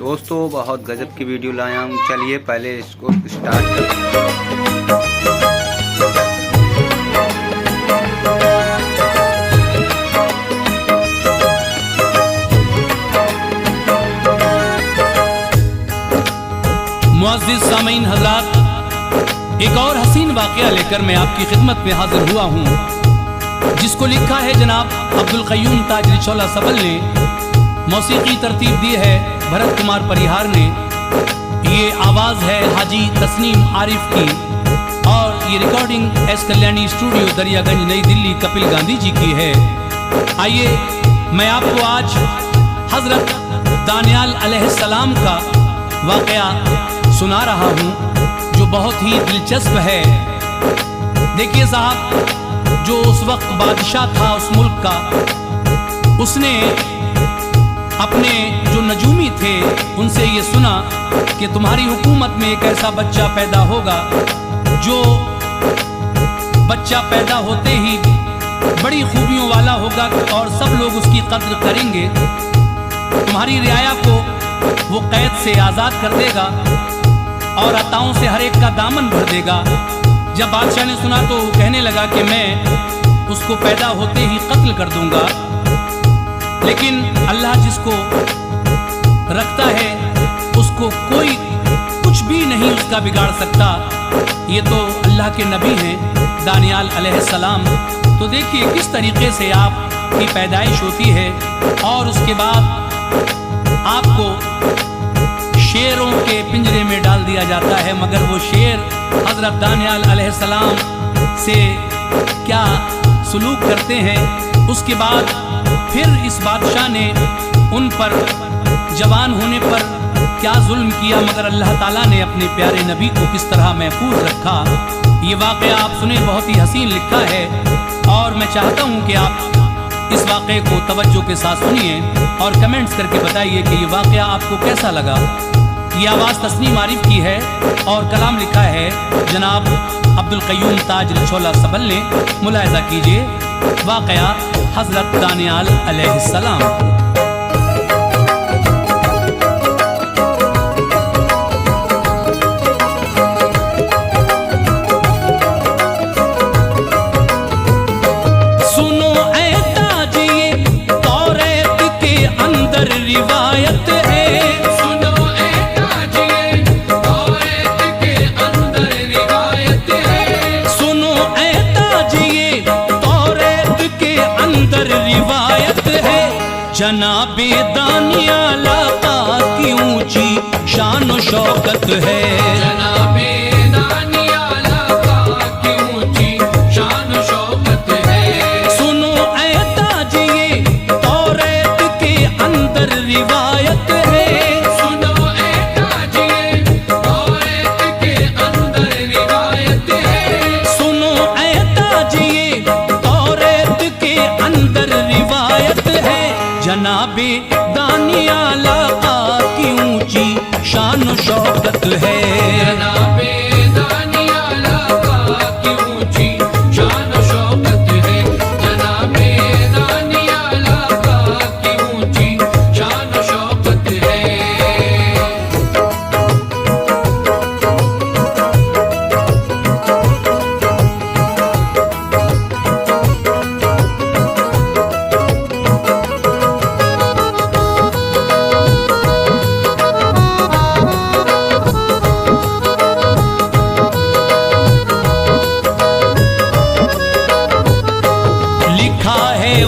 दोस्तों बहुत गजब की वीडियो लाया हूँ। चलिए पहले इसको स्टार्ट करते हैं। मुअज़्ज़िज़ सामीन हज़रात, एक और हसीन वाक़या लेकर मैं आपकी खिदमत में हाजिर हुआ हूँ, जिसको लिखा है जनाब अब्दुल क़य्यूम ताजरी चौला सबल ने। मौसीकी तरतीब दी है भरत कुमार परिहार ने। ये आवाज़ है हाजी तस्नीम आरिफ की और ये recording S Kalyani studio Daryaganj नई दिल्ली कपिल गांधी जी की है। आइए मैं आपको आज हज़रत दानियाल अलैहिस्सलाम का वाक़या सुना रहा हूँ, जो बहुत ही दिलचस्प है। देखिए साहब, जो उस वक्त बादशाह था उस मुल्क का, उसने अपने जो नजूमी थे उनसे ये सुना कि तुम्हारी हुकूमत में एक ऐसा बच्चा पैदा होगा जो बच्चा पैदा होते ही बड़ी खूबियों वाला होगा और सब लोग उसकी कद्र करेंगे। तुम्हारी रियाया को वो कैद से आज़ाद कर देगा और अताओं से हर एक का दामन भर देगा। जब बादशाह ने सुना तो कहने लगा कि मैं उसको पैदा होते ही कत्ल कर दूंगा, लेकिन अल्लाह जिसको रखता है उसको कोई कुछ भी नहीं उसका बिगाड़ सकता। ये तो अल्लाह के नबी हैं दानियाल अलैहिस्सलाम। तो देखिए किस तरीके से आपकी पैदाइश होती है और उसके बाद आपको शेरों के पिंजरे में डाल दिया जाता है। मगर वो शेर हज़रत दानियाल अलैहिस्सलाम से क्या सलूक करते हैं, उसके बाद फिर इस बादशाह ने उन पर जवान होने पर क्या जुल्म किया, मगर अल्लाह ताला ने अपने प्यारे नबी को किस तरह महफूज रखा। ये वाक़या आप सुने, बहुत ही हसीन लिखा है और मैं चाहता हूँ कि आप इस वाक़े को तवज्जो के साथ सुनिए और कमेंट्स करके बताइए कि ये वाक़या आपको कैसा लगा। ये आवाज़ तस्नीम आरिफ की है और कलाम लिखा है जनाब अब्दुल क़य्यूम ताजरी चौला सबल ने। मुलाहिज़ा कीजिए वाक़या हज़रत दानियाल अलैहिस्सलाम। सुनो ऐ ताज, ये तौरात के अंदर रिवायत है। सुनो ऐ ताज, ये तौरात के अंदर रिवायत है। सुनो ऐ ताज, ये तौरात के अंदर रिवायत है। जनाबे दानियाल आका की ऊंची शान शौकत है। जनाबे दानियाल आका की ऊंची शान शौकत है। सुनो ऐ ताज, ये तौरात के अंदर रिवायत है। सुनो ऐ ताज, ये तौरात के अंदर रिवायत है। सुनो ऐ ताज, ये तौरात के अंदर रिवायत है। जनाबे दानियाल आका की ऊंची शान शौकत है। जनाबे दानियाल आका की ऊंची शान शौकत है। जनाबे दानियाल आका की ऊंची शान शौकत है।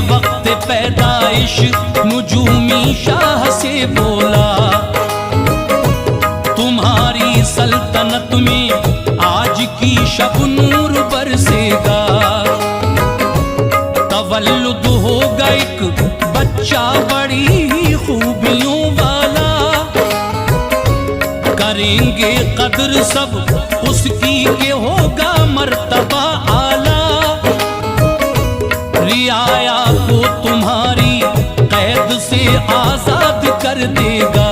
वक्त पैदाइश नुजूमी शाह से बोला, तुम्हारी सल्तनत में आज की शब नूर बरसेगा। तवल्लुद होगा एक बच्चा बड़ी ही खूबियों वाला, करेंगे कद्र सब उसकी के होगा मर्तबा आला। रियाया को तुम्हारी कैद से आजाद कर देगा,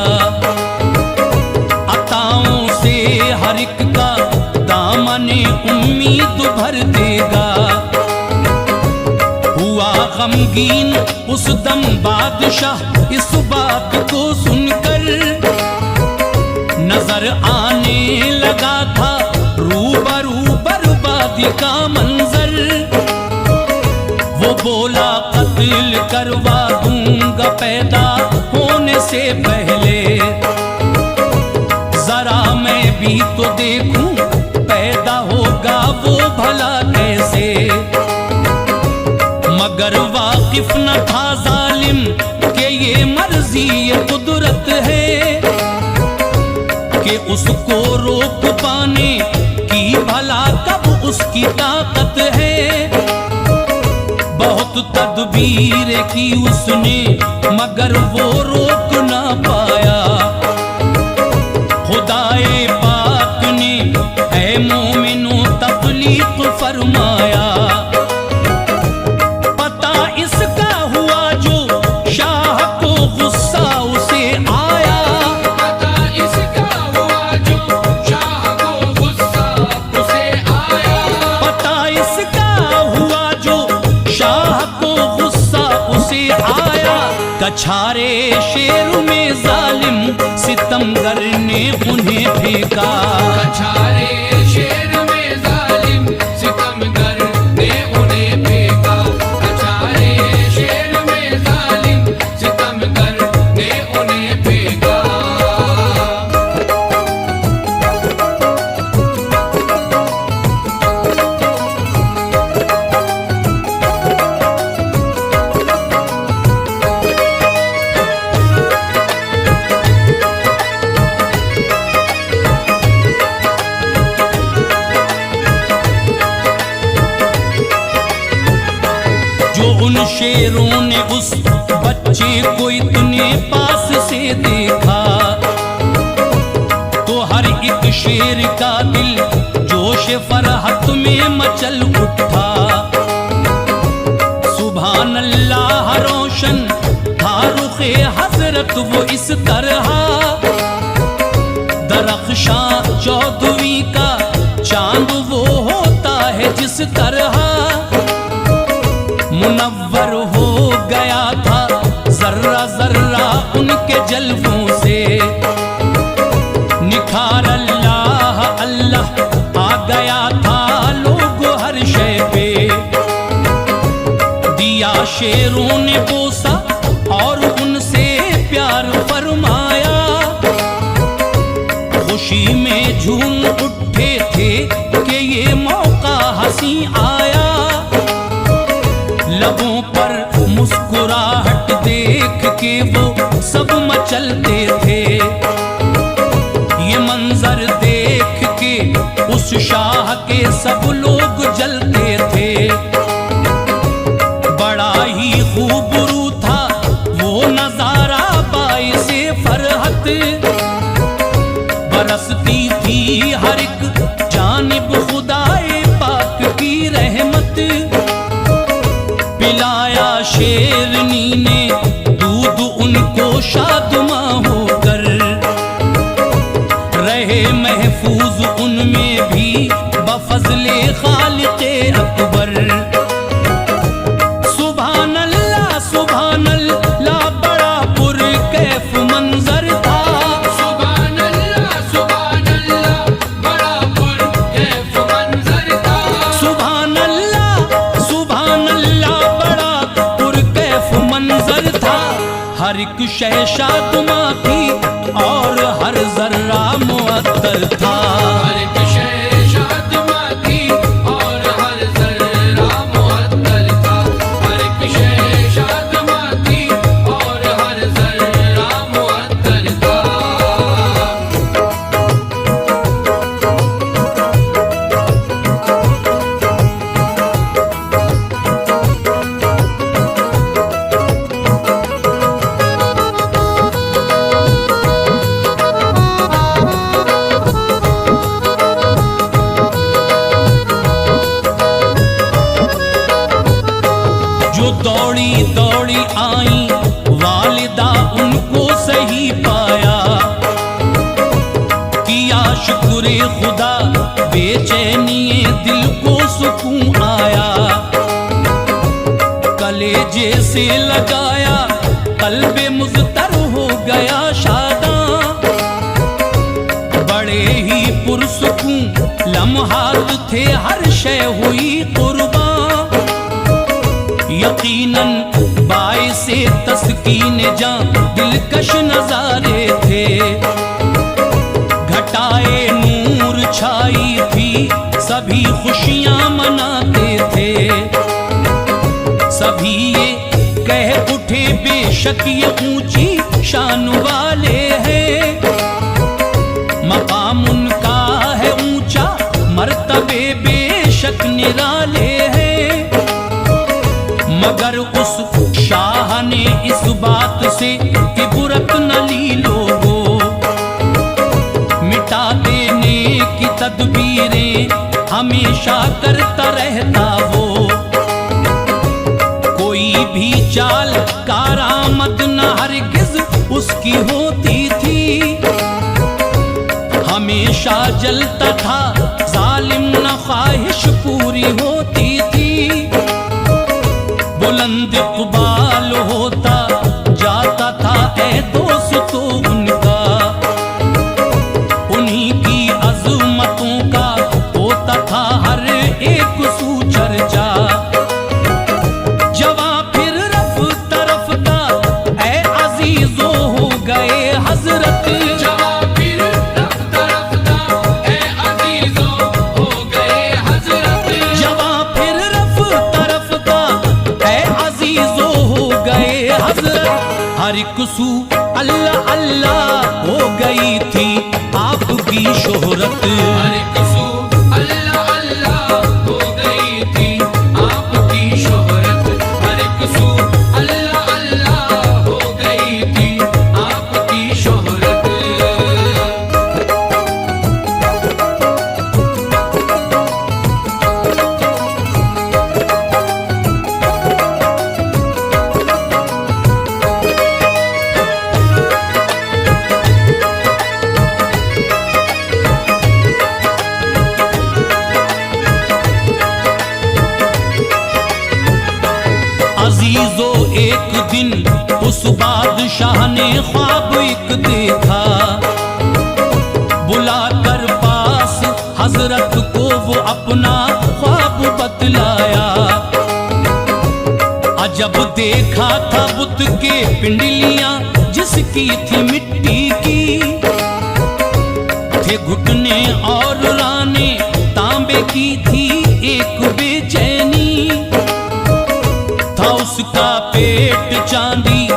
अताओं से हर एक का दामने उम्मीद भर देगा। हुआ गमगीन उस दम बादशाह इस बात को सुनकर, पैदा होने से पहले। जरा मैं भी तो देखूं पैदा होगा वो भला कैसे। मगर वाकिफ न था जालिम कि ये मर्जी ये कुदरत है कि उसको रोक पाने की भला कब उसकी ताकत है। बहुत तदबीर की उसने मगर वो रोक ना पाया। खुदाए पाक ने ऐ मोमिनो तबलीग फरमाया। पता इसका हुआ जो शाह को गुस्सा उसे आया। पता इसका हुआ जो शाह को गुस्सा उसे आया। पता इसका हुआ जो शाह को गुस्सा उसे आया। कछारे शेर में जालिम सितमगर ने उन्हें फेंका। कछारे शेर में जालिम सितमगर ने उन्हें फेंका। कछारे शेर में जालिम सितमगर ने उन्हें फेंका। जो उन शेरों ने उस बच्चे को इतने पास से देखा तो हर एक शेर का दिल जोश फरहत में मचल उठा। सुभान अल्लाह रोशन था रुखे हजरत वो इस तरह। दरख्शां चौदहवीं का चांद वो होता है जिस तरह। मुनव्वर हो गया था जर्रा जर्रा उनके जलवों से। निखार अल्लाह अल्लाह आ गया था लोगों हर शय पे। दिया शेरों ने बोसा और उनसे प्यार फरमाया। खुशी में झूम उठे थे कि ये मौका हंसी आया। लबों पर मुस्कुराहट देख के वो सब मचलते थे। ये मंजर देख के उस शाह के सब लोग जलते थे। बड़ा ही खूबरू था वो नजारा बाइसे फरहत। बरसती थी हर एक जानिब खुदाए पाक की रहमत। पिलाया शेरनी ने दूध उनको शादमा होकर। रहे महफूज उनमें भी बफज़ले खालिक़े अकबर। सुभान अल्लाह बड़ा पुरकैफ मंजर था। सुभान अल्लाह बड़ा पुरकैफ मंजर था। सुभान अल्लाह बड़ा पुरकैफ मंजर था। हर एक शय शादमा थी और हर जर्रा मुअत्तर था। हर एक शय शादमा थी और हर जर्रा मुअत्तर था। हर एक शय शादमा थी और हर जर्रा मुअत्तर था। दौड़ी दौड़ी आई वालिदा उनको सही पाया। किया शुक्र खुदा बेचैनी दिल को सुकून आया। कलेजे से लगाया कल्बे मुज़तर हो गया शादा। बड़े ही पुरसुकून लम्हात थे हर शय हुई कुर्बान। यकीनन बाय ऐसे तस्कीन जान दिलकश नजारे थे। घटाए नूर छाई थी, सभी खुशियां मनाते थे। सभी ये कह उठे बेशक ये ऊंची शान वाले हैं। मकाम उनका है ऊंचा, मर्तबे बेशक निराले हैं। मगर उस शाह ने इस बात से इबरत न ली लोगों। मिटा देने की तदबीरें हमेशा करता रहता वो। कोई भी चाल कारामद न हरगिज उसकी होती थी। हमेशा जलता था जालिम न ख्वाहिश पूरी होती थी। बुलंद इक़बाल होता जाता था ऐ दोस्तों उनका। उन्हीं की अज़मतों का होता था हर एक सू चर्चा। जवां फिर रफ्ता रफ्ता ऐ अजीजों हो गए हजरत। जवां फिर रफ्ता रफ्ता ऐ अजीजों हो गए हजरत। जवां फिर रफ्ता रफ्ता ऐ अजीजों हो गए हजरत। हर एक सू अल्लाह अल्लाह हो गई थी आपकी शोहरत। हर एक सू अल्लाह अल्लाह हो गई थी आपकी शोहरत। हर एक सू अल्लाह अल्लाह हो गई थी आपकी शोहरत। अजीजों एक दिन उस बादशाह ने ख्वाब एक देखा। बुलाकर पास हजरत को वो अपना ख्वाब बतलाया। अजब देखा था बुत के पिंडलियां जिसकी थी मिट्टी की। थे घुटने और राने तांबे की थी एक बेचैनी। था उसका पेट चांदी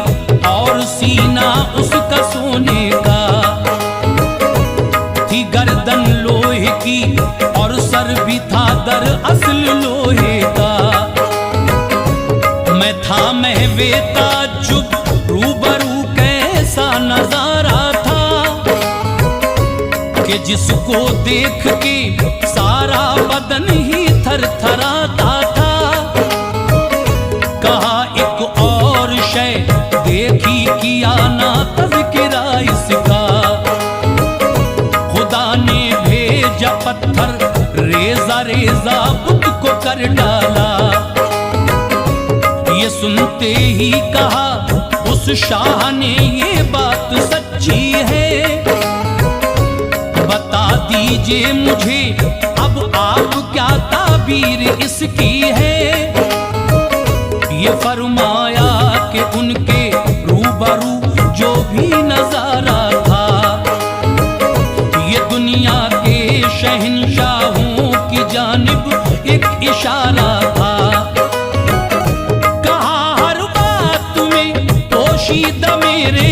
और सीना उसका सोने का। थी गर्दन लोहे की और सर भी था दरअसल लोहे का। मैं था महवे ताज्जुब रूबरू कैसा नजारा था कि जिसको देख के सारा बदन ही थरथराता था। कहा एक और शय देखी किया ना तज़किरा इसका। खुदा ने भेजा पत्थर रेजा रेजा बुत को कर डाला। ये सुनते ही कहा उस शाह ने ये बात सच्ची है। बता दीजिए मुझे अब आप क्या ताबीर इसकी है। ये फरमाया कि उनके रूबरू जो भी नजारा था ये दुनिया के शहंशाहों की जानिब एक इशारा था। कहा हर बात में पोशीदा मेरे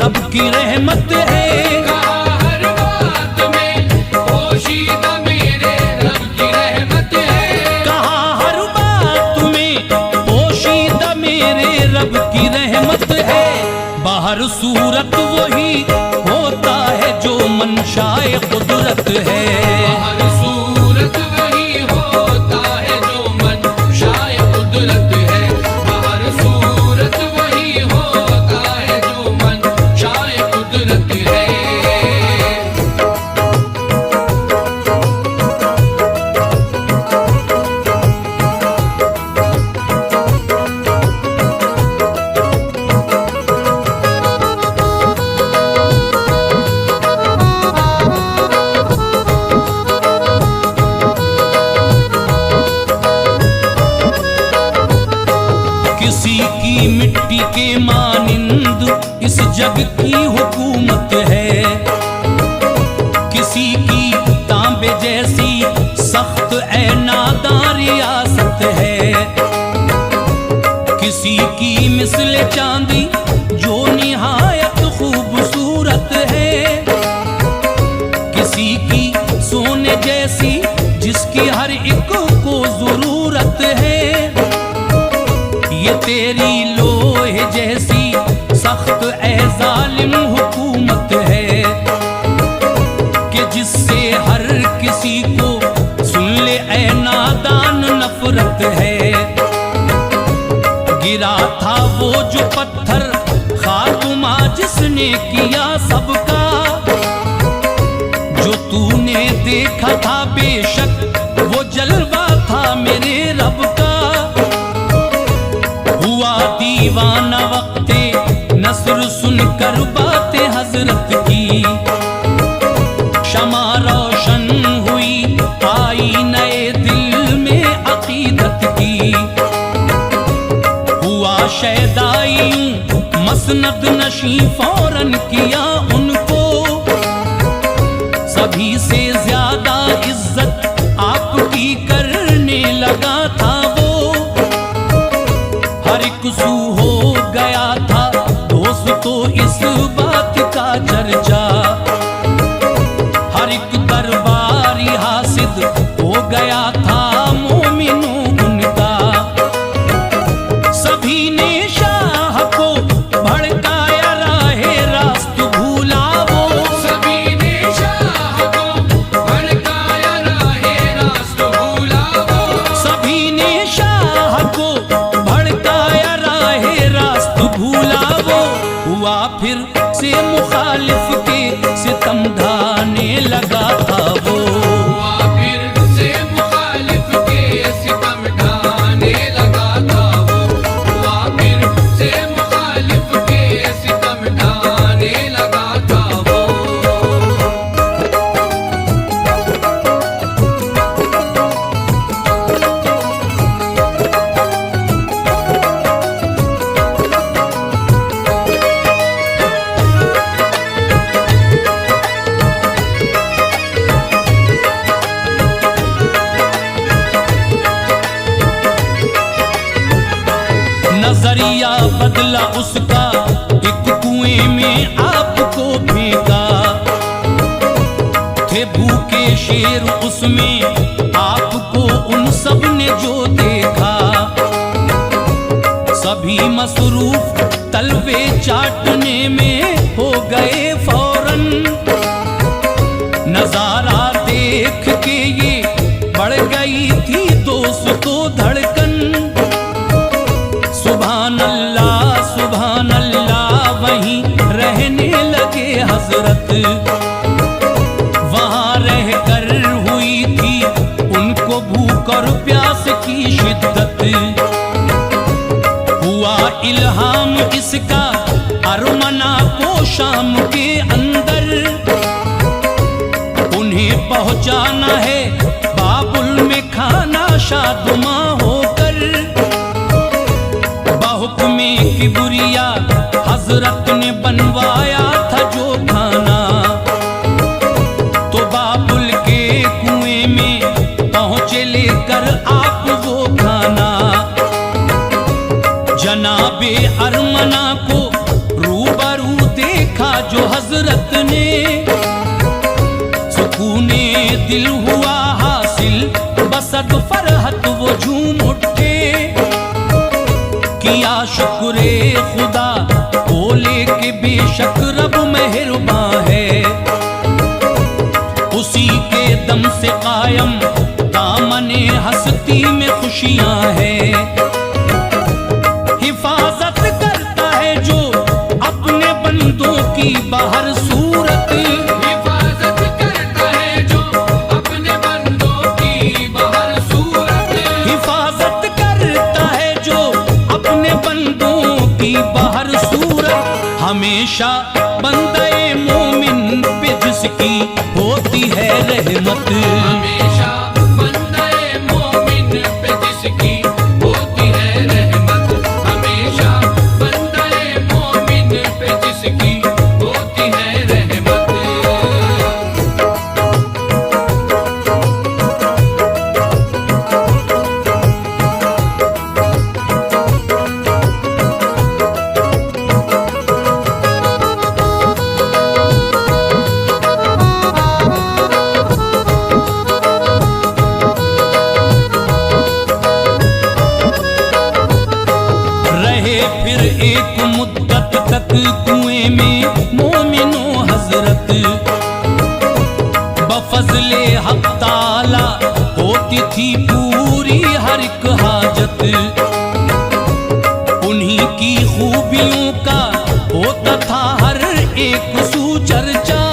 रब की रहमत है। कहा हर बात में पोशीदा मेरे रब की रहमत है। कहा हर बात में पोशीदा मेरे रब की रहमत है। बाहर सूरत वही होता है जो मंशाए कुदरत है। हर सूरत वही होता है जो मंशाए कुदरत है। हर सूरत वही होता है जो मंशाए कुदरत है। मिसले चांदी जो निहायत खूबसूरत है, किसी की सोने जैसी जिसकी हर एक को जरूरत है। ये तेरी लोहे जैसी सख्त ए जालिम हुकूमत है कि जिससे हर किसी को सुन ले ए नादान नफरत है। गिरा था वो जो पत्थर खात्मा जिसने किया सबका, जो तूने देखा था बेशक वो जलवा था मेरे रब का। हुआ दीवाना वक्ते नस्र सुनकर बातें हजरत की, शमा रोशन हुई आई नए दिल में अकीदत की। हुआ शैदाई मसनद नशी फौरन किया उनको, सभी से ज्यादा इज्जत आपकी करने लगा था वो। हर एक सू हो गया था दोस्तों इस बात का चर्चा, हर एक दरबारी हासिद हो गया था मोमिनों उनका। सभी ने शाह को भड़काया राहे रास्त भूला वो, सभी ने शाह को भड़काया राहे रास्त भूला वो, सभी ने शाह को भड़काया राहे रास्त भूला वो। हुआ फिर से मुखालिफ के सितम ढाने लगा था वो, हुआ फिर से मुखालिफ के सितम ढाने लगा था वो, हुआ फिर से मुखालिफ के सितम ढाने लगा था वो। नजरिया बदला उसका, एक कुएं में आपको फेंका। थे भूखे शेर उसमें आपको उन सब ने जो देखा, सभी मसरूफ तलवे चाटने में हो गए फौरन। नजारा देख के ये बढ़ गई थी दोस्तों धड़कन। सुभान अल्लाह वहीं रहने लगे हजरत, वहां रहकर हुई थी उनको भूख और प्यास की शिद्दत। हुआ इल्हाम इसका अरमना को शाम के अंदर, उन्हें पहुंचाना है बाबुल में खाना शादुमा होकर। बहुक्मे किबरिया हजरत ने बनवाया था जो खाना, तो बाबुल के कुएं में पहुंचे लेकर आप वो खाना। जनाबे अरमना को रूबरू देखा जो हजरत ने, सुकूने दिल हुआ हासिल बसद फरहत वो झूम उठे। किया शुक्रे खुदा बोले कि बेशक रब मेहरबान है, उसी के दम से कायम दामने हस्ती में खुशियां हैं। हिफाजत करता है जो अपने बंदों की बाहर सूरत, हिफाजत करता है जो अपने बंदों की बाहर सूरत, हिफाजत करता है जो अपने बंदों की बाहर सूरत। हमेशा बंदे मोमिन पे जिसकी होती है रहमत, हमेशा बंदे मोमिन पे जिसकी होती है रहमत, हमेशा बंदे मोमिन पे जिसकी होती है बफजले हक ताला होती थी पूरी हर एक हाजत, उन्हीं की खूबियों का होता था हर एक सुचर्चा।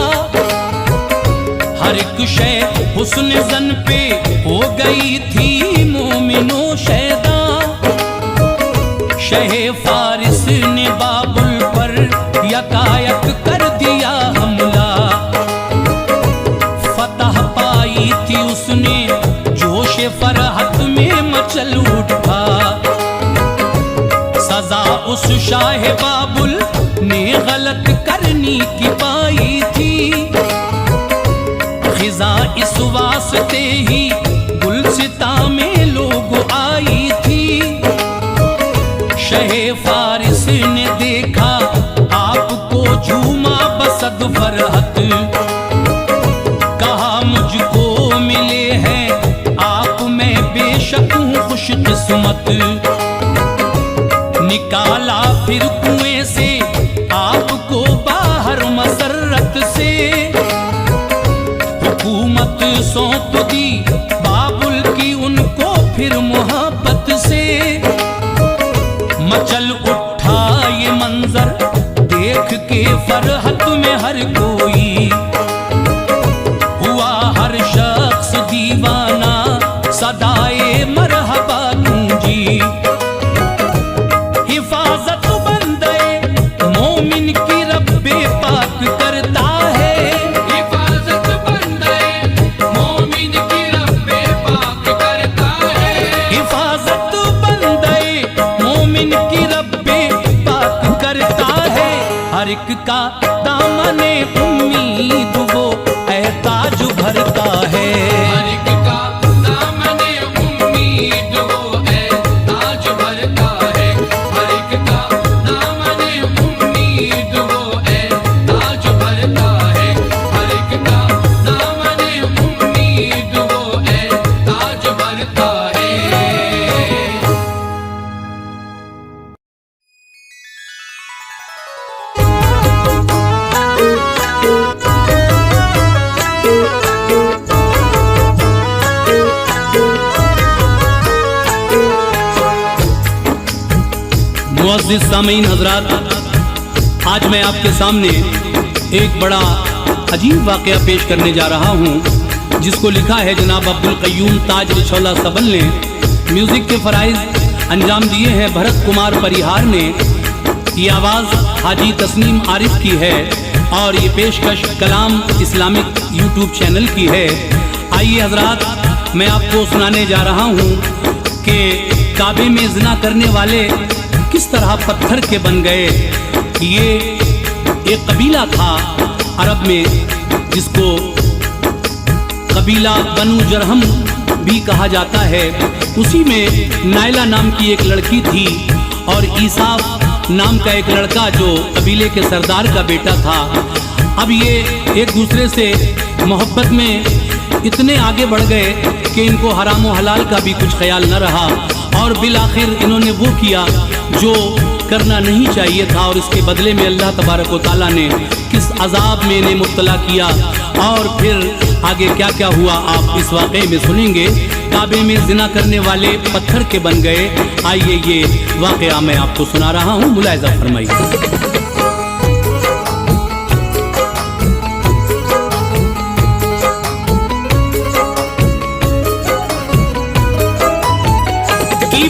हर एक शय हुस्न जन पे हो गई थी मोमिनो शैदा। शहे फारिस ने बाबुल पर यकायक कर दिया हमला, फतह पाई थी उसने जोश फरहत में मचल उठा। सजा उस शाह बाबुल ने गलत करनी की पाई थी, खिजा इस वास्ते ही गुलसिता में लोग आई थी। शहे फारिस ने देखा आपको झूमा बसद फरहत, कहा मुझको मिले हैं आप मैं बेशक हूँ खुश किस्मत। निकाला फिर कुएं से आपको बाहर मसरत से, हुकूमत सौंप दी बाबुल की उनको फिर मोहब्बत से। मचल उठा ये मंजर देख के फरहत में हर कोई, हुआ हर शख्स दीवाना सदाए मरहबा गूंजी। हिफाजत बंदे मोमिन की रब्बे पाक करता है, हिफाजत बंदे मोमिन की रब्बे पाक करता है। हिफाजत बंदे मोमिन की रब्बे पाक करता है। हर एक का दामने उम्मीद वो एहताज भरता है। हर एक का दामने उम्मीद वो एहताज भरता है। हर एक का दामने उम्मीद वो एहताज भरता है। हर एक का दामने उम्मीद वो एहताज भरता है। मुअज़्ज़िज़ सामीन हज़रात, आज मैं आपके सामने एक बड़ा अजीब वाक़या पेश करने जा रहा हूँ, जिसको लिखा है जनाब अब्दुल क़य्यूम ताज रिछौला सबल ने। म्यूज़िक के फ़राइज़ अंजाम दिए हैं भरत कुमार परिहार ने। ये आवाज़ हाजी तस्नीम आरिफ की है और ये पेशकश कलाम इस्लामिक यूट्यूब चैनल की है। आइए हज़रात, मैं आपको सुनाने जा रहा हूँ कि काबे में ज़िना करने वाले किस तरह पत्थर के बन गए। ये एक कबीला था अरब में जिसको कबीला बनु जरहम भी कहा जाता है। उसी में नायला नाम की एक लड़की थी और ईसाफ नाम का एक लड़का जो कबीले के सरदार का बेटा था। अब ये एक दूसरे से मोहब्बत में इतने आगे बढ़ गए कि इनको हराम व हलाल का भी कुछ ख्याल न रहा और बिल आखिर इन्होंने वो किया जो करना नहीं चाहिए था। और इसके बदले में अल्लाह तबारक व तआला ने किस अजाब में इन्हें मुब्तला किया और फिर आगे क्या क्या हुआ आप इस वाक़े में सुनेंगे। काबे में ज़िना करने वाले पत्थर के बन गए। आइए ये वाक़या मैं आपको सुना रहा हूँ, मुलाहिज़ा फरमाइए।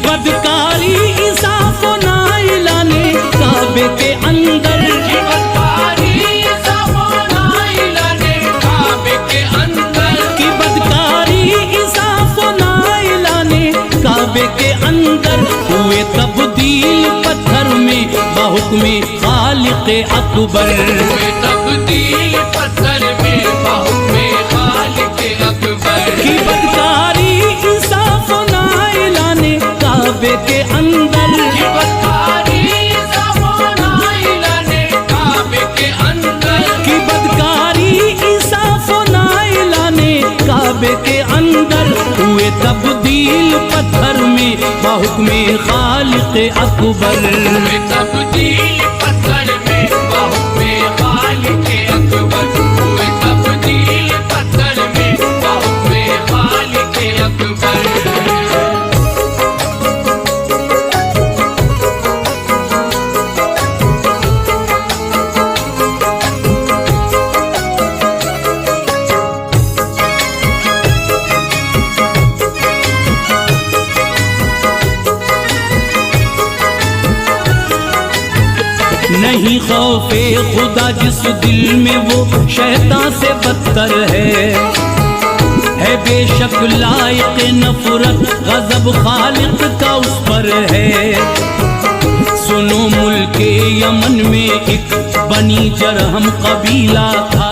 बदकारी इंसाफ नाइला ने काबे के अंदर, बदकारी इंसाफ नाइला ने काबे के अंदर, की बदकारी इंसाफ नाइला ने काबे के अंदर हुए तब्दील पत्थर में बहुक्मे खालिक़े अकबर। हुए तब्दील पत्थर में बहुक्मे खालिक़े अकबर। की बदकारी इंसाफ नाइला ने काबे के अंदर, बदकारी इंसाफ नाइला ने काबे के अंदर, की बदकारी इंसाफ नाइला ने काबे के अंदर हुए तब्दील पत्थर में बहुक्मे खालिक़े अकबर। हुए तब्दील पत्थर में बहुक्मे खालिक़े अकबर। हुए नहीं खौफे खुदा जिस दिल में वो शैतान से बदतर है बेशक लायक नफरत गजब खालिक का उस पर है। सुनो मुल्के यमन में एक बनी जरहम कबीला था,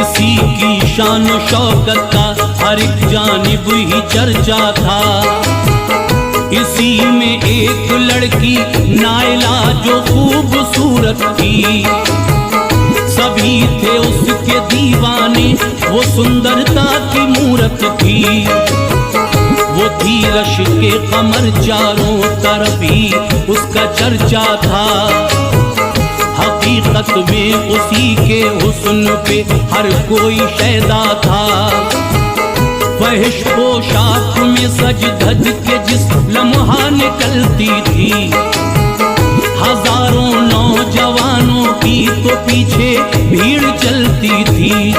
इसी की शान शौकत का हर एक जानिब ही चर्चा था। इसी में एक लड़की नायला जो खूबसूरत थी, सभी थे उसके दीवाने, वो सुंदरता की मूरत थी। वो थी रश के कमर, चारों तरफ ही उसका चर्चा था। हकीकत में उसी के हुस्न पे हर कोई शैदा था। फहिश पोशाक में सज धज के जिस लम्हा निकलती थी, हजारों नौजवानों की तो पीछे भीड़ चलती थी।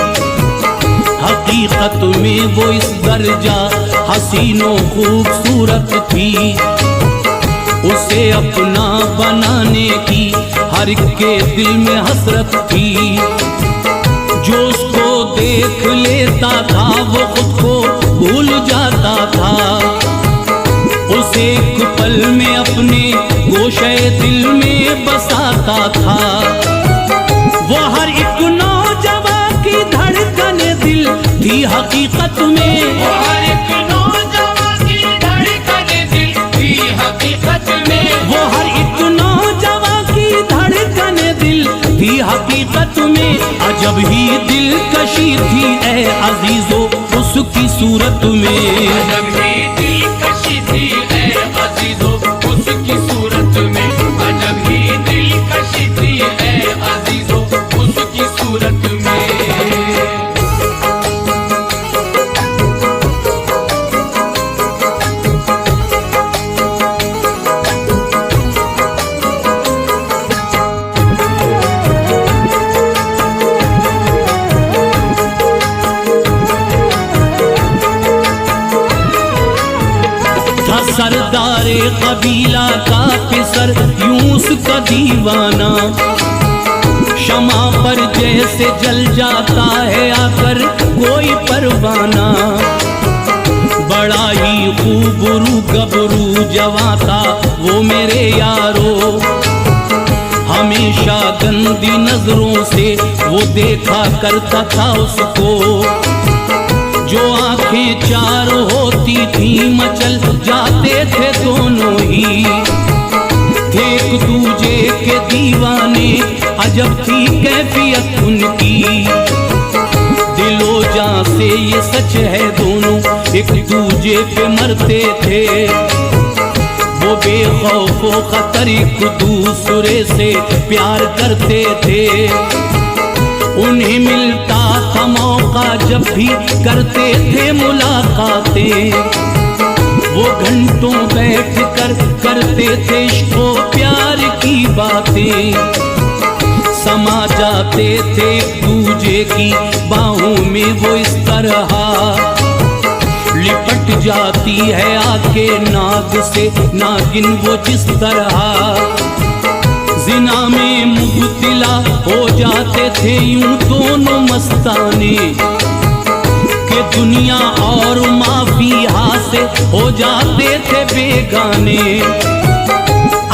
हकीकत में वो इस दर्जा हसीनो खूबसूरत थी, उसे अपना बनाने की हर एक के दिल में हसरत थी। जो उसको देख लेता था वो खुद को भूल जाता था, उसे एक पल में अपने गोशे दिल में बसाता था। वो हर एक नौजवान की धड़कन दिल थी हकीकत में, वो हर एक नौजवान की धड़कन दिल थी हकीकत में, वो हर एक नौजवान की धड़कन दिल थी हकीकत में। अजब ही दिलकशी थी ए अजीजो उसकी सूरत में, अजब ही दिलकशी थी ए अजीजो उसकी सूरत में, अजब ही दिलकशी थी ए अजीजो उसकी सूरत में। सरदारे कबीला का पिसर यूं उसका दीवाना, शमा पर जैसे जल जाता है आकर कोई परवाना। बड़ा ही खूबरू गबरू जवां था वो मेरे यारो, हमेशा गंदी नजरों से वो देखा करता था उसको। जो आंखें चार होती थी मचल जाते थे दोनों ही, थे एक दूजे के दीवाने, अजब थी कैफियत उनकी। दिलो जान से ये सच है दोनों एक दूजे पे मरते थे, वो बेखौफ खतर एक दूसरे से प्यार करते थे। उन्हें मिलता था मौका जब भी करते थे मुलाकातें, वो घंटों बैठ कर करते थे इश्क़ व प्यार की बातें। समा जाते थे एक दूजे की बाहों में वो इस तरह, लिपट जाती है आके नाग से नागिन वो जिस तरह। जिना में मुब्तिला हो जाते थे यूं दोनों मस्ताने, के दुनिया और माफिया से हो जाते थे बेगाने।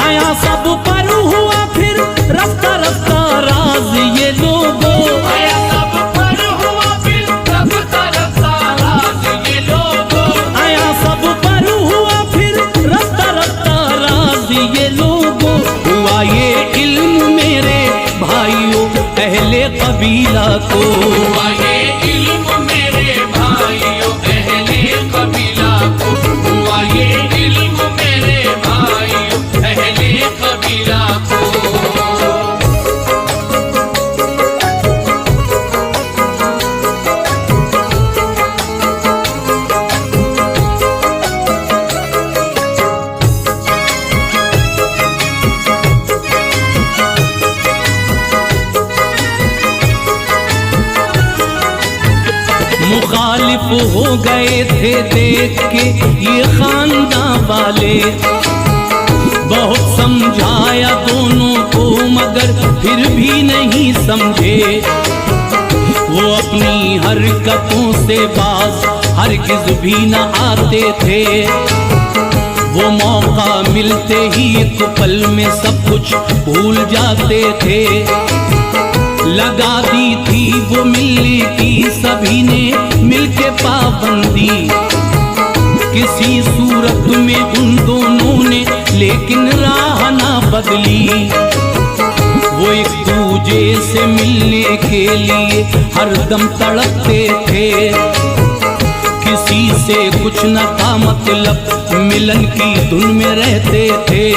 आया सब पर हुआ फिर रफ्ता रफ्ता राज ये लोगों, आया सब पर हुआ फिर रफ्ता रफ्ता राज ये लोगों, आया सब पर हुआ फिर रफ्ता रफ्ता राज ये लोगों। हुआ ये इल्म मेरे भाइयों अहले कबीला को, हुआ ये इल्म मेरे भाइयों अहले कबीला को, हुआ ये इल्म मेरे भाइयों अहले कबीला को। मुखालिफ हो गए थे देख के ये खानदान वाले, बहुत समझाया दोनों को मगर फिर भी नहीं समझे। वो अपनी हरकतों से बाज हरगिज भी न आते थे। वो मौका मिलते ही एक पल में सब कुछ भूल जाते थे। लगा दी थी वो मिलने की सभी ने मिलके पाबंदी, किसी सूरत में उन दोनों ने लेकिन राह ना बदली। वो एक दूजे से मिलने के लिए हरदम तड़पते थे, किसी से कुछ न था मतलब, मिलन की धुन में रहते थे।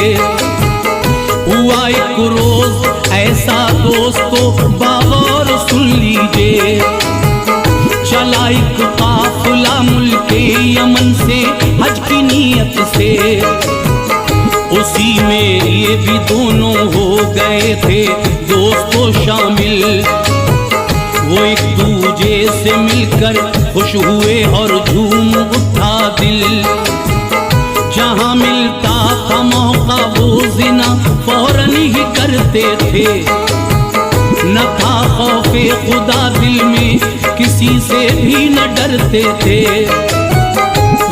हुआ एक रोज ऐसा दोस्तों बागौर सुन लीजिए, चला एक काफिला मुल्के यमन से हज की नीयत से। उसी में ये भी दोनों हो गए थे दोस्तों शामिल। वो एक दूजे से मिलकर खुश हुए और झूम उठा दिल। जहाँ मिलता था मौका वो जिना फौरन ही करते थे। न था खौफे खुदा दिल में, किसी से भी न डरते थे।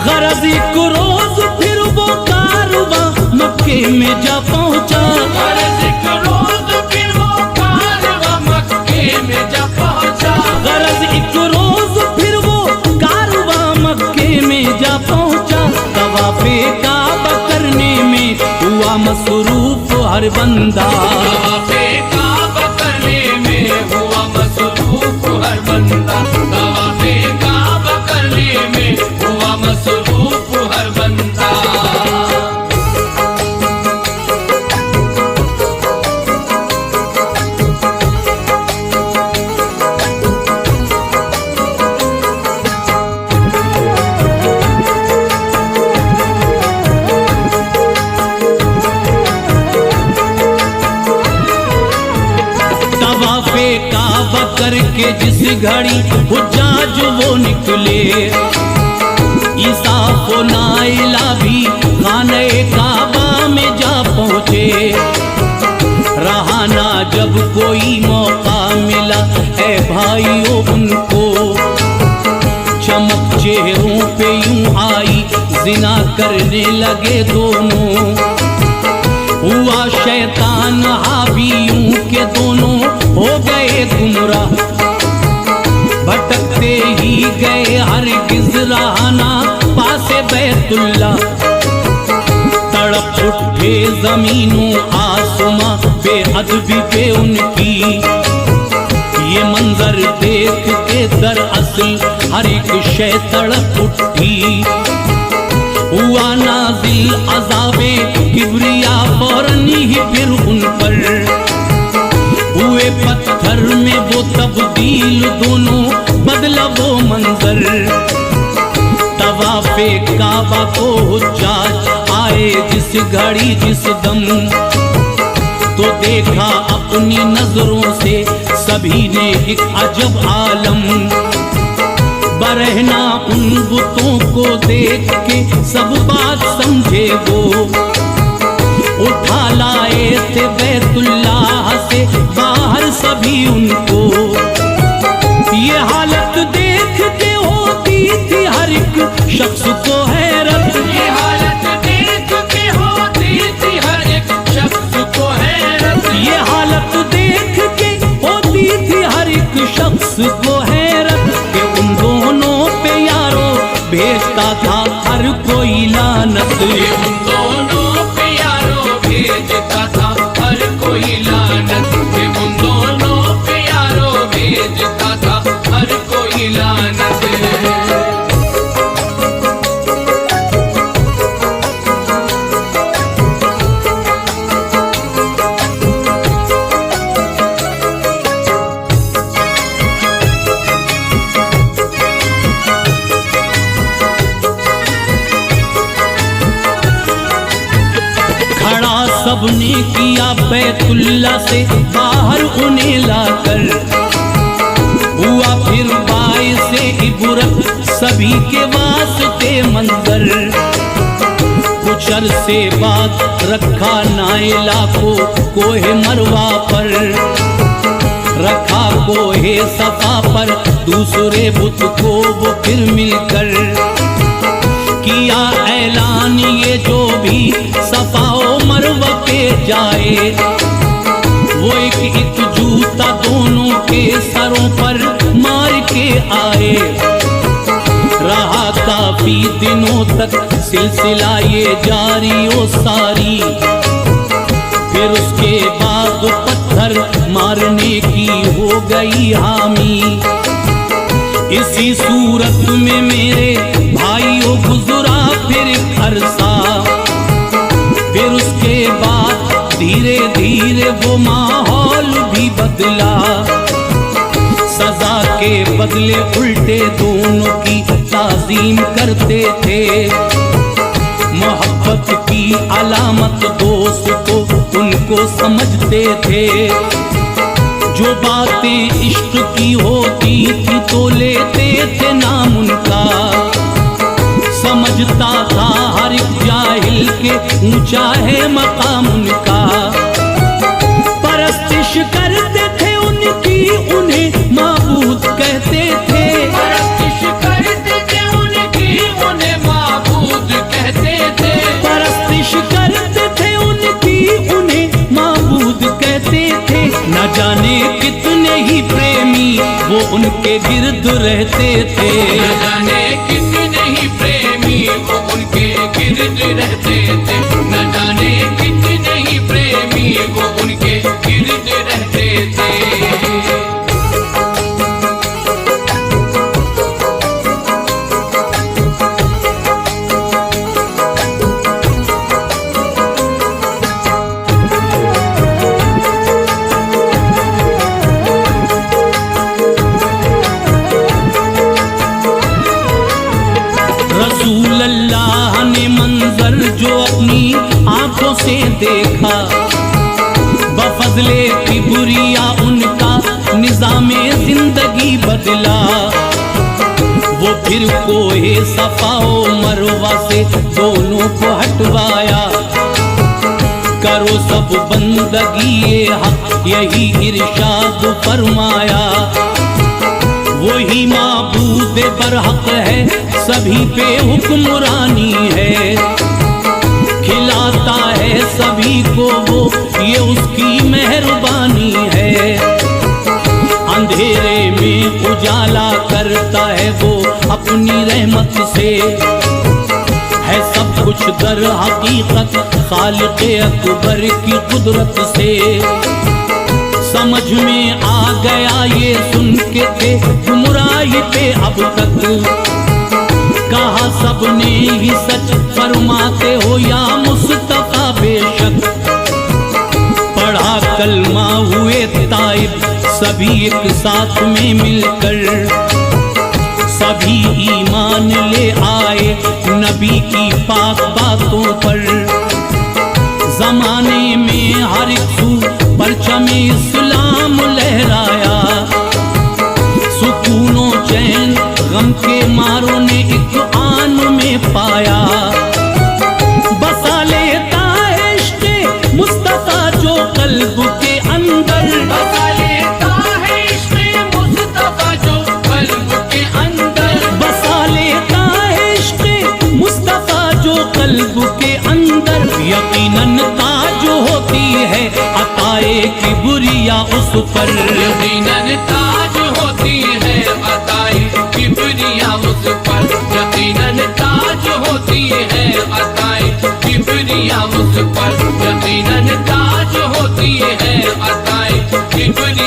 गरज एक रोज फिर वो कारवां मक्के में जा पहुंचा। गरज एक रोज फिर वो कारवां मक्के में जा पहुंचा। गरज एक रोज फिर वो कारवां मक्के में जा पहुंचा। तवाफ़े काबा करने में हुआ मसरूफ हर बंदा। तवाफ़े काबा करने में हुआ मसरूफ हर बंदा। तवाफ़े काबा करने में हुआ मसरूफ हर बंदा। तवाफ़े काबा करके जिस घड़ी हुज्जाज वो निकले, ईसा को नाइला भी खाने काबा में जा पहुँचे। रहा ना जब कोई मौका मिला ऐ भाइयों उनको, चमक चेहरों पे यूं आई जिना करने लगे दोनों। हुआ शैतान हावियों के दोनों हो गए गुमराह, भटकते ही गए हरगिज़ रहना पासे बैतुल्ला। तड़प उठे जमीनों आसमां बेअदबी पे उनकी। ये मंजर देख के दरअसल हर एक शय तड़प उठी। हुआ नाज़िल अज़ाबे किबरिया फौरन ही फिर उन पर। हुए पत्थर में वो तब्दील दोनों बदला वो मंजर। तवाफ़े काबा को हुज्जाज आए जिस घड़ी जिस दम, तो देखा अपनी नजरों से सभी ने एक अजब आलम। बरहना उन बुतों को देख के सब बात समझे वो। उठा लाए थे बैतुल्लाह से बाहर सभी उनको। ये हालत देख के होती थी हर एक शख्स को हैरत। ये हालत देख के होती थी हर एक शख्स को हैरत। ये हालत देख के होती थी हर एक शख्स को हैरत। कि उन दोनों पे यारो भेजता था हर कोई लानत। उन दोनों पे यारो भेजता था हर कोई लानत। उन दोनों पे यारो भेजता था हर कोई लानत। सबने किया बैतुल्ला से बाहर उन्हें लाकर। हुआ फिर बाइसे इबरत सभी के वास्ते मंजर। कुछ अरसे बाद रखा नाइला को कोहे मरवा पर, रखा कोहे सफा पर दूसरे बुत को वो फिर मिलकर, किया ऐलान ये जो भी सफा व मरवा पे जाए, वो एक जूता दोनों के सरों पर मार के आए। रहा काफी दिनों तक सिलसिला ये जारी ओ सारी, फिर उसके बाद पत्थर मारने की हो गई हामी। इसी सूरत में मेरे भाइयों गुजरा फिर अरसा, फिर उसके बाद धीरे धीरे वो माहौल भी बदला। सजा के बदले उल्टे दोनों की ताज़ीम करते थे, मोहब्बत की अलामत दोस्त को उनको समझते थे। जो बातें इश्क की होती थी तो लेते थे नाम उनका, समझता था हर एक जाहिल के ऊंचा है मकाम उनका। परस्तिश करते थे उनकी, उन्हें माबूद कहते थे, परस्तिश करते थे उनकी, उन्हें माबूद कहते थे। परस्तिश करते थे उनकी, उन्हें माबूद कहते थे। न जाने कितने ही प्रेमी वो उनके गिर्द रहते थे, न जाने कितने ही प्रेमी वो उनके गिर्द रहते थे, न जाने कितने ही प्रेमी वो उनके गिर्द रहते थे। रसूल अल्लाह ने मंजर जो अपनी आंखों से देखा, बफजले किबरिया उनका निजामे जिंदगी बदला। वो फिर कोहे सफा व मरवा से दोनों को हटवाया, करो सब बंदगी ये हक यही इरशाद फरमाया। वही माबूद बरहक है सभी पे हुक्मरानी है, खिलाता है सभी को वो ये उसकी मेहरबानी है। अंधेरे में उजाला करता है वो अपनी रहमत से, है सब कुछ दर हकीकत खालिक अकबर की कुदरत से। समझ में आ गया ये सुन के थे गुमराही पे अब तक, कहा सबने ही सच फरमाते हो या मुस्तफा बेशक। पढ़ा कलमा हुए ताइब सभी एक साथ में मिलकर, सभी ईमान ले आए नबी की पाक बातों पर। जमाने में हर एक सू परचम इस्लाम लहराया, सुकूनो चैन गम के मारों ने एक आन में पाया। बसा लेता है इश्क़े मुस्तफा जो कल्ब के अंदर, बसा लेता है इश्क़े मुस्तफा जो कल्ब के अंदर, बसा लेता है इश्क़े मुस्तफा जो कल्ब के अंदर। यकीनन ताज होती है अताए किबरिया उस पर, यकीनन ताज होती है अताए किबरिया उस पर, यकीनन ताज होती है अताए किबरिया उस पर, यकीनन ताज होती है अताए किबरिया